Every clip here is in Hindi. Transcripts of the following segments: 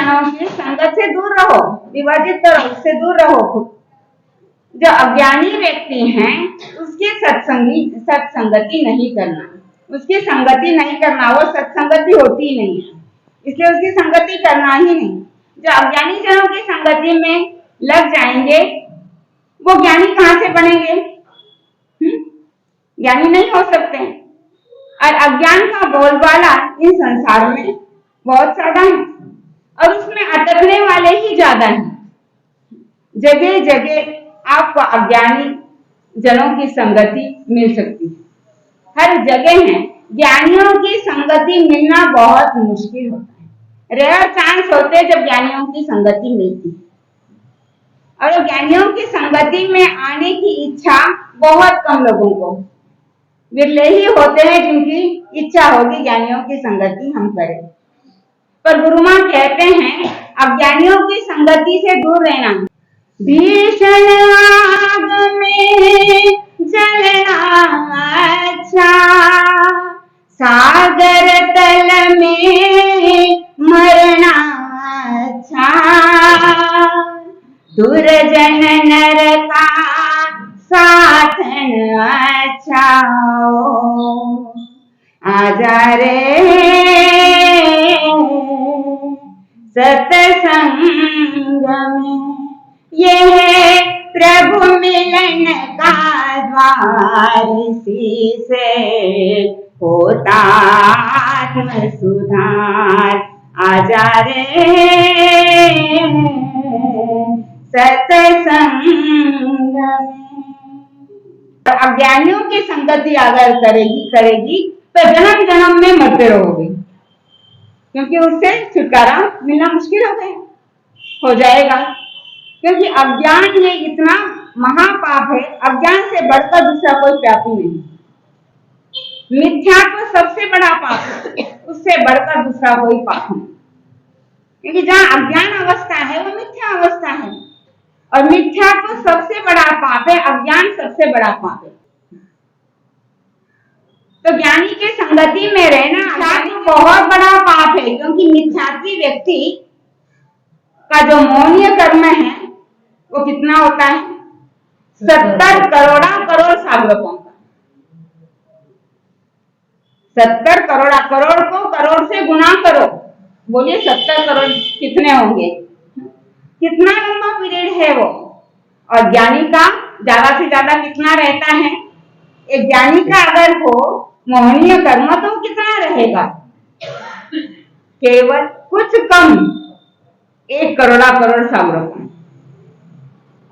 जनों की संगत से दूर रहो, विवर्जित करो, उससे दूर रहो। जो अज्ञानी व्यक्ति हैं उसकी सत्संगति नहीं करना, उसकी संगति नहीं करना, वो सत्संगति होती ही नहीं है, इसलिए उसकी संगति करना ही नहीं। जो अज्ञानी जनों की संगति में लग जाएंगे वो ज्ञानी कहाँ से बनेंगे? ज्ञानी नहीं हो सकते। और अज्ञान का बोलबाला इस संसार में बहुत ज्यादा है और उसमें अटकने वाले ही ज्यादा हैं। जगह जगह आपको अज्ञानी जनों की संगति मिल सकती है, हर जगह है। ज्ञानियों की संगति मिलना बहुत मुश्किल होता है, रेयर चांस होते हैं जब ज्ञानियों की संगति मिलती है। और ज्ञानियों की संगति में आने की इच्छा बहुत कम लोगों को, विरले ही होते हैं जिनकी इच्छा होगी ज्ञानियों की संगति हम करें। पर गुरु मां कहते हैं अज्ञानियों की संगति से दूर रहना। भीषण आग में जलना अच्छा, सागर तल में मरना अच्छा, दुर्जन नर का साथन अच्छा। आजा रे सत्संग में, ये है प्रभु मिलन का द्वार, इसी से होता आत्म सुधार। आजा रे सत्संग में। अज्ञानियों की संगति अगर करेगी तो जन्म जन्म में मरते रहोगे, क्योंकि उससे छुटकारा मिलना मुश्किल हो जाएगा। क्योंकि अज्ञान ये इतना महापाप है, अज्ञान से बढ़कर दूसरा कोई पाप ही नहीं। मिथ्या तो सबसे बड़ा पाप है, उससे बढ़कर दूसरा कोई पाप नहीं। क्योंकि जहाँ अज्ञान अवस्था है वो मिथ्या अवस्था है, और मिथ्या तो सबसे बड़ा पाप है, अज्ञान सबसे बड़ा पाप है। तो ज्ञानी के संगति में रहना बहुत बड़ा पाप है, क्योंकि मिथ्यात्वी व्यक्ति का जो मौनीय कर्म है वो कितना होता है? 70 करोड़ सागरों का। 70 करोड़ को करोड़ से गुना करो, बोलिए 70 करोड़ कितने होंगे? कितना लंबा पीरियड है वो। और ज्ञानी का ज्यादा से ज्यादा कितना रहता है? एक ज्ञानी का अगर हो मोहनीय कर्म तो कितना रहेगा? केवल कुछ कम 1 करोड़ सागरों,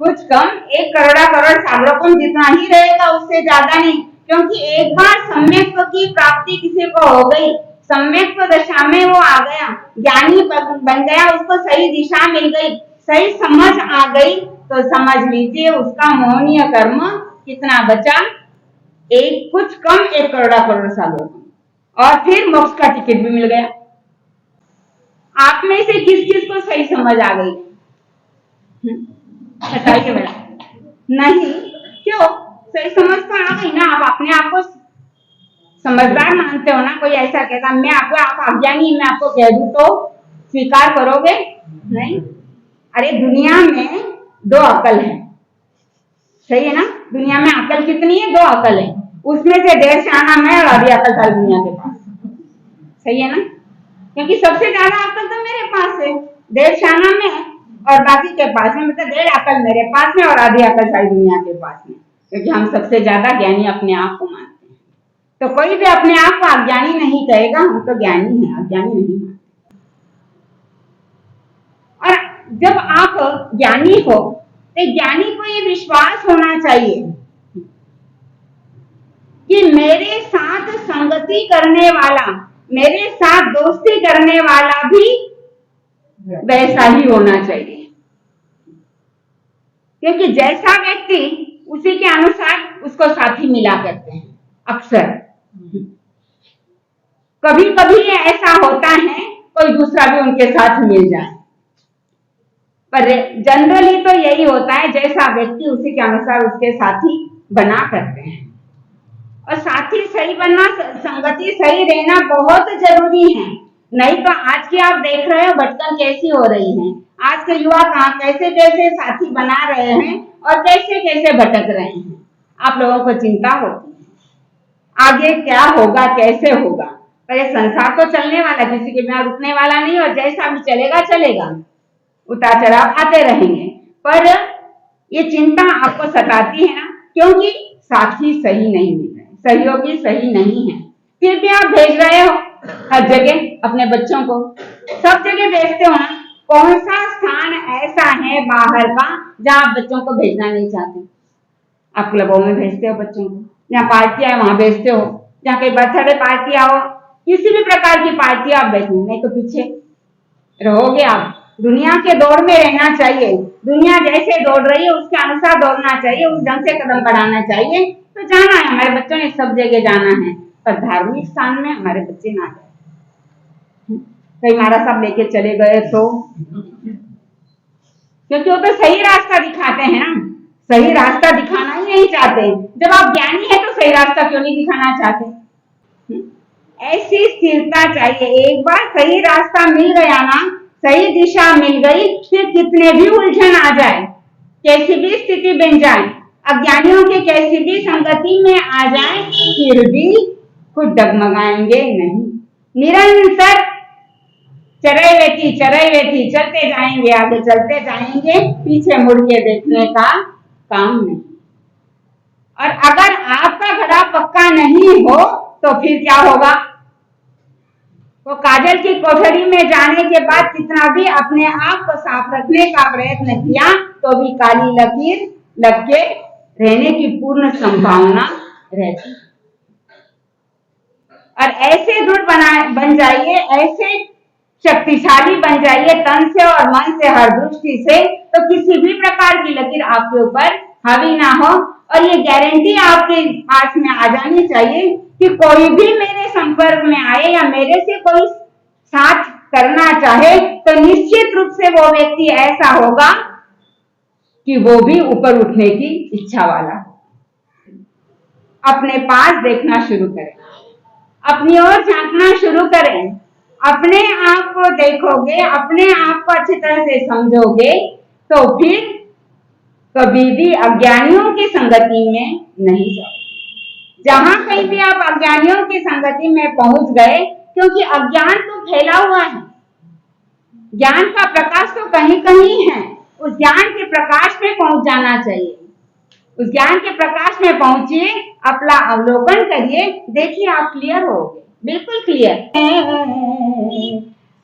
कुछ कम 1 करोड़ सागरों जितना ही रहेगा, उससे ज्यादा नहीं। क्योंकि एक बार सम्यक्त्व की प्राप्ति किसी को हो गई, सम्यक्त्व दशा में वो आ गया, ज्ञानी बन गया, उसको सही दिशा मिल गई, सही समझ आ गई, तो समझ लीजिए उसका मोहनीय कर्म कितना बचा? कुछ कम 1 करोड़ सागरों, और फिर मोक्ष का टिकट भी मिल गया। आप में से किस किस को सही समझ आ गई? बताइए बेटा। नहीं, क्यों? सही समझ तो आ गई ना। आप अपने आप को समझदार मानते हो ना। कोई ऐसा कहता मैं आप अज्ञानी, मैं आपको कह दूं तो स्वीकार करोगे? नहीं। अरे दुनिया में 2 अकल है, सही है ना? दुनिया में अकल कितनी है? 2 अकल है। उसमें से 1.5 शाना मैं और आधी अकल सारी दुनिया के पास, सही है ना? क्योंकि सबसे ज्यादा अकल तो मेरे पास है, 1.5 शाना में और बाकी के पास में, मतलब 1.5 अकल मेरे पास में और आधी अकल सारी दुनिया के पास में। क्योंकि हम सबसे ज्यादा ज्ञानी अपने आप को मानते हैं। तो कोई भी अपने आप को अज्ञानी नहीं कहेगा, हम तो ज्ञानी हैं, अज्ञानी नहीं मानते। और जब आप ज्ञानी हो तो ज्ञानी को ये विश्वास होना चाहिए कि मेरे साथ संगति करने वाला, मेरे साथ दोस्ती करने वाला भी वैसा ही होना चाहिए। क्योंकि जैसा व्यक्ति उसी के अनुसार उसको साथी मिला करते हैं। अक्सर कभी कभी ऐसा होता है कोई दूसरा भी उनके साथ मिल जाए, पर जनरली तो यही होता है जैसा व्यक्ति उसी के अनुसार उसके साथी बना करते हैं। और साथी सही बनना, संगति सही रहना बहुत जरूरी है। नहीं तो आज की आप देख रहे हो भटकन कैसी हो रही है। आज के युवा कहाँ कैसे कैसे साथी बना रहे हैं और कैसे कैसे भटक रहे हैं। आप लोगों को चिंता होती है आगे क्या होगा, कैसे होगा। पर ये संसार तो चलने वाला, किसी के बिना रुकने वाला नहीं, और जैसा भी चलेगा चलेगा, उतार चढ़ाव आते रहेंगे। पर ये चिंता आपको सताती है ना, क्योंकि साथी सही नहीं मिल रहे, सहयोगी सही नहीं है। फिर भी आप भेज रहे हो हर जगह अपने बच्चों को, सब जगह भेजते हो ना। कौन सा स्थान ऐसा है बाहर का जहाँ आप बच्चों को भेजना नहीं चाहते? आप क्लबों में भेजते हो बच्चों को, जहाँ पार्टियां है वहां भेजते हो, जहाँ कहीं बर्थडे पार्टियां हो, किसी भी प्रकार की पार्टी आप भेजो, नहीं तो पीछे रहोगे आप। दुनिया के दौड़ में रहना चाहिए, दुनिया जैसे दौड़ रही है उसके अनुसार दौड़ना चाहिए, उस ढंग से कदम बढ़ाना चाहिए। तो जाना है, हमारे बच्चों ने सब जगह जाना है, पर धार्मिक स्थान में हमारे बच्चे ना जाए। कहीं महाराज साहब लेके चले गए तो, क्योंकि वो तो सही रास्ता दिखाते हैं ना, सही रास्ता दिखाना ही नहीं चाहते। जब आप ज्ञानी है तो सही रास्ता क्यों नहीं दिखाना चाहते? ऐसी स्थिरता चाहिए। एक बार सही रास्ता मिल गया ना, सही दिशा मिल गई, फिर कितने भी उलझन आ जाए, कैसी भी स्थिति बन जाए, अज्ञानियों के कैसी भी संगति में आ जाए, फिर भी खुद डगमगाएंगे नहीं। निरंतर चरई वेठी चलते जाएंगे, आगे चलते जाएंगे, पीछे मुड़ के देखने का काम नहीं। और अगर आपका घड़ा पक्का नहीं हो तो फिर क्या होगा? वो काजल की कोठरी में जाने के बाद कितना भी अपने आप को साफ रखने का प्रयत्न किया तो भी काली लकीर लग के रहने की पूर्ण संभावना रहती। और ऐसे दृढ़ बन जाइए, ऐसे शक्तिशाली बन जाइए तन से और मन से, हर दृष्टि से, तो किसी भी प्रकार की लकीर आपके ऊपर हावी ना हो। और ये गारंटी आपके पास में आ जानी चाहिए कि कोई भी मेरे संपर्क में आए या मेरे से कोई साथ करना चाहे तो निश्चित रूप से वो व्यक्ति ऐसा होगा कि वो भी ऊपर उठने की इच्छा वाला। अपने पास देखना शुरू करें, अपनी ओर झांकना शुरू करें। अपने आप को देखोगे, अपने आप को अच्छी तरह से समझोगे, तो फिर कभी भी अज्ञानियों की संगति में नहीं जाओ। जहां कहीं भी आप अज्ञानियों की संगति में पहुंच गए, क्योंकि अज्ञान तो फैला हुआ है, ज्ञान का प्रकाश तो कहीं कहीं है, उस ज्ञान के प्रकाश में पहुंच जाना चाहिए। उस ज्ञान के प्रकाश में पहुंचिए, अपना अवलोकन करिए, देखिए आप क्लियर होगे, बिल्कुल क्लियर।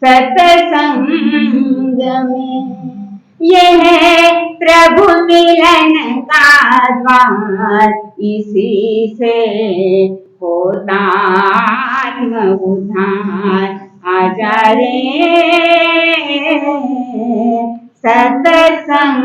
सत्संग में ये है प्रभु मिलन का द्वार, इसी से होता आत्म उद्धार। आजा रे सत्संग